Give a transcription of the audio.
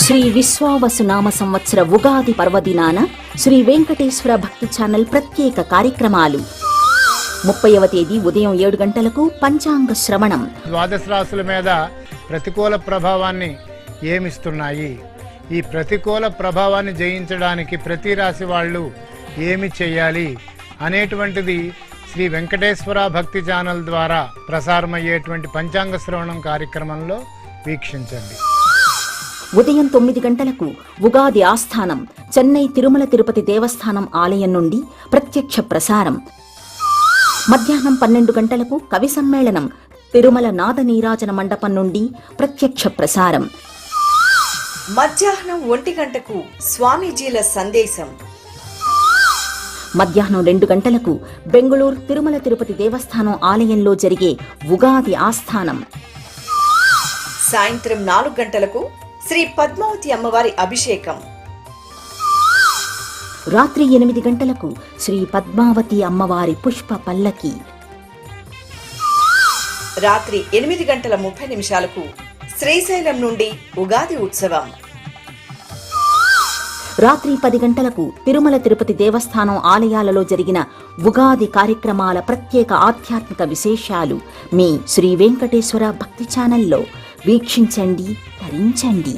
శ్రీ విశ్వావసునామ సంవత్సర ఉగాది పర్వదినాన శ్రీ వెంకటేశ్వర భక్తి ఛానల్ ప్రత్యేక కార్యక్రమాలు. 30వ తేదీ ఉదయం 7 గంటలకు పంచాంగ శ్రవణం. ద్వాదశ రాశుల మీద ప్రతికూల ప్రభావాన్ని ఏమిస్తున్నాయి, ఈ ప్రతికూల ప్రభావాన్ని జయించడానికి ప్రతి రాశి వాళ్ళు ఏమి చేయాలి అనేటువంటిది శ్రీ వెంకటేశ్వర భక్తి ఛానల్ ద్వారా ప్రసారమయ్యేటువంటి పంచాంగ శ్రవణం కార్యక్రమంలో వీక్షించండి. ఉదయం 9 గంటలకు ఉగాది ఆస్థానం చెన్నై తిరుమల తిరుపతి దేవస్థానం ఆలయం నుండి ప్రత్యక్ష ప్రసారం. మధ్యాహ్నం 12 గంటలకు కవి సమ్మేళనం తిరుమల నాద నీరాజన మండపం నుండి ప్రత్యక్ష ప్రసారం. మధ్యాహ్నం 1 గంటకు స్వామీజీల సందేశం. మధ్యాహ్నం 2 గంటలకు బెంగుళూరు తిరుమల తిరుపతి దేవస్థానం ఆలయంలో జరిగే ఉగాది ఆస్థానం. సాయంత్రం 4 గంటలకు శ్రీ పద్మావతి అమ్మవారి అభిషేకం. రాత్రి 8 గంటలకు శ్రీ పద్మావతి అమ్మవారి పుష్ప పల్లకి. రాత్రి 8:30 శ్రీశైలం నుండి ఉగాది ఉత్సవం. రాత్రి 10 గంటలకు తిరుమల తిరుపతి దేవస్థానం ఆలయాలలో జరిగిన ఉగాది కార్యక్రమాల ప్రత్యేక ఆధ్యాత్మిక విశేషాలు మీ శ్రీ వెంకటేశ్వర భక్తి ఛానల్లో వీక్షించండి, తరించండి.